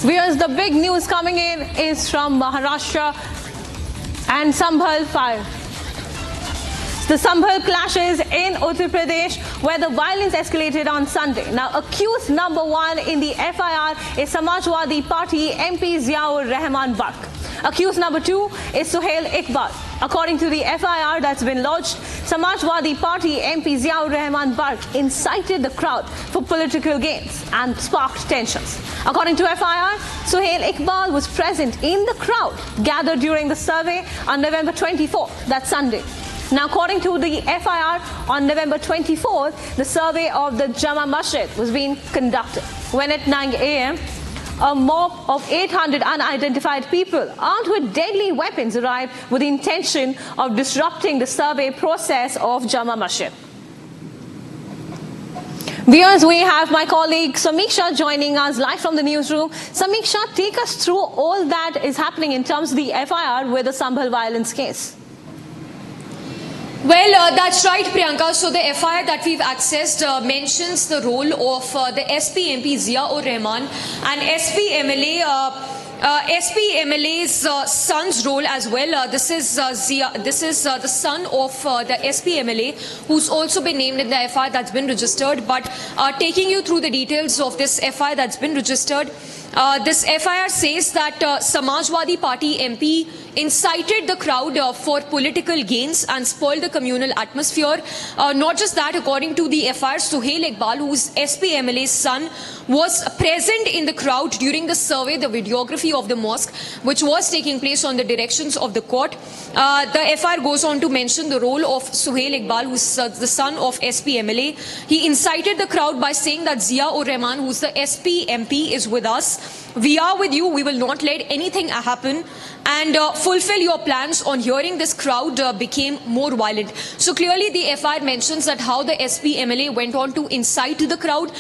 Viewers, the big news coming in is from Maharashtra and Sambhal fire. The Sambhal clashes in Uttar Pradesh, where the violence escalated on Sunday. Now, accused number one in the FIR is Samajwadi Party MP Ziaur Rahman Barq. Accused number two is Suhail Iqbal. According to the FIR that's been lodged, Samajwadi Party MP Ziaur Rahman Barq incited the crowd for political gains and sparked tensions. According to FIR, Suhail Iqbal was present in the crowd gathered during the survey on November 24th, that's Sunday. Now, according to the FIR, on November 24th, the survey of the Jama Masjid was being conducted, when at 9 a.m., a mob of 800 unidentified people armed with deadly weapons arrived with the intention of disrupting the survey process of Jama Masjid. Viewers, we have my colleague Samiksha joining us live from the newsroom. Samiksha, take us through all that is happening in terms of the FIR with the Sambhal violence case. Well, that's right, Priyanka. So the FIR that we've accessed mentions the role of the SP MP Ziaur Rahman and SP MLA's son's role as well. This is the son of the SP MLA, who's also been named in the FIR that's been registered. But taking you through the details of this FIR that's been registered, this FIR says that Samajwadi Party MP incited the crowd for political gains and spoiled the communal atmosphere. Not just that, according to the FIR, Suhail Iqbal, who's SP MLA's son, was present in the crowd during the survey, the videography of the mosque, which was taking place on the directions of the court. The FIR goes on to mention the role of Suhail Iqbal, who's the son of SP MLA. He incited the crowd by saying that Ziaur Rahman, who's the SP MP, is with us. We are with you. We will not let anything happen and fulfill your plans. On hearing this, crowd became more violent. So clearly the FIR mentions that how the SP MLA went on to incite the crowd.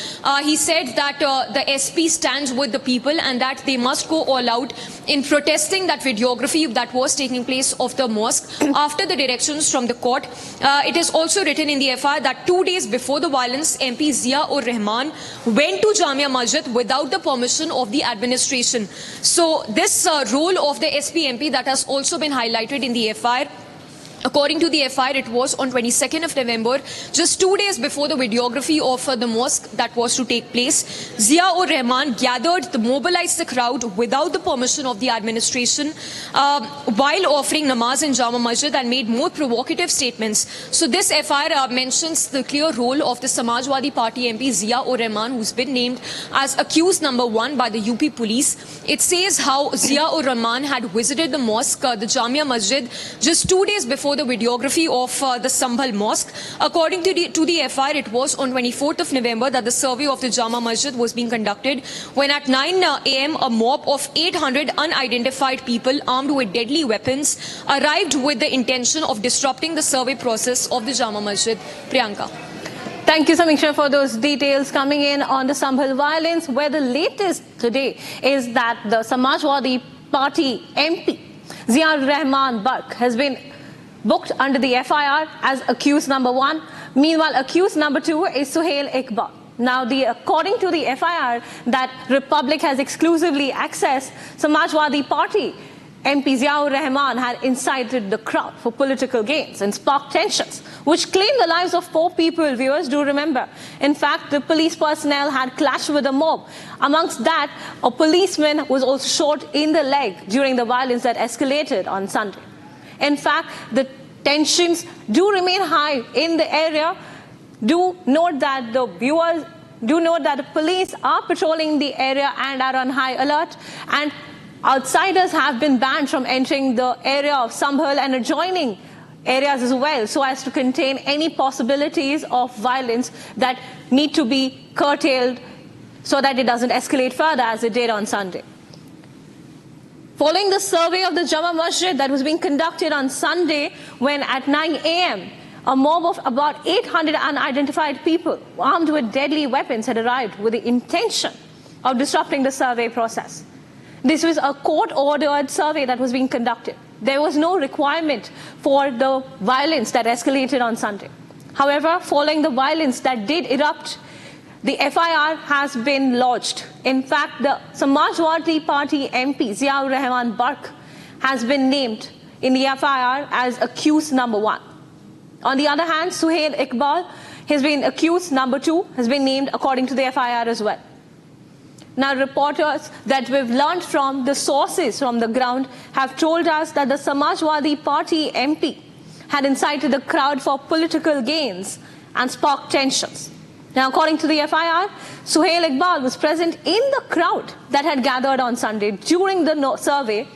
He said that the SP stands with the people and that they must go all out in protesting that videography that was taking place of the mosque after the directions from the court. It is also written in the FIR that 2 days before the violence, MP Ziaur Rahman went to Jamia Masjid without the permission of the administration. So this role of the SP MP that has also been highlighted in the FIR. According to the FIR, it was on 22nd of November, just 2 days before the videography of the mosque that was to take place. Ziaur Rahman gathered, mobilized the crowd without the permission of the administration while offering namaz in Jama Masjid and made more provocative statements. So this FIR mentions the clear role of the Samajwadi Party MP Ziaur Rahman, who's been named as accused number one by the UP police. It says how Ziaur Rahman had visited the mosque, the Jamia Masjid, just 2 days before the videography of the Sambhal mosque. According to the FIR, it was on 24th of November that the survey of the Jama Masjid was being conducted, when at 9 a.m. a mob of 800 unidentified people armed with deadly weapons arrived with the intention of disrupting the survey process of the Jama Masjid. Priyanka. Thank you, Samiksha, for those details coming in on the Sambhal violence, where the latest today is that the Samajwadi Party MP Ziaur Rahman Barq has been booked under the FIR as accused number one. Meanwhile, accused number two is Suhail Iqbal. Now, according to the FIR that Republic has exclusively accessed, Samajwadi Party MP Ziaur Rahman had incited the crowd for political gains and sparked tensions, which claimed the lives of 4 people. Viewers, do remember. In fact, the police personnel had clashed with the mob. Amongst that, a policeman was also shot in the leg during the violence that escalated on Sunday. In fact, the tensions do remain high in the area. Do note that the viewers do note that the police are patrolling the area and are on high alert, and outsiders have been banned from entering the area of Sambhal and adjoining areas as well, so as to contain any possibilities of violence that need to be curtailed so that it doesn't escalate further as it did on Sunday. Following the survey of the Jama Masjid that was being conducted on Sunday, when at 9 a.m. a mob of about 800 unidentified people armed with deadly weapons had arrived with the intention of disrupting the survey process. This was a court-ordered survey that was being conducted. There was no requirement for the violence that escalated on Sunday. However, following the violence that did erupt, the FIR has been lodged. In fact, the Samajwadi Party MP Ziaur Rahman Barq has been named in the FIR as accused number 1. On the other hand, Suhail Iqbal has been accused number 2, has been named according to the FIR as well. Now, reporters that we've learned from the sources from the ground have told us that the Samajwadi Party MP had incited the crowd for political gains and sparked tensions. Now, according to the FIR, Suhail Iqbal was present in the crowd that had gathered on Sunday during the survey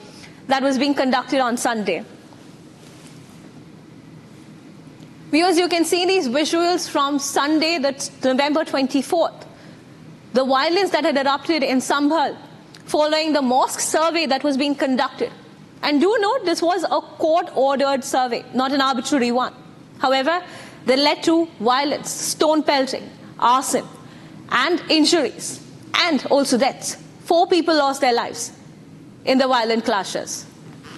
that was being conducted on Sunday. Viewers, you can see these visuals from Sunday, that's November 24th. The violence that had erupted in Sambhal following the mosque survey that was being conducted. And do note, this was a court-ordered survey, not an arbitrary one. However, they led to violence, stone pelting, arson, and injuries, and also deaths. 4 people lost their lives in the violent clashes.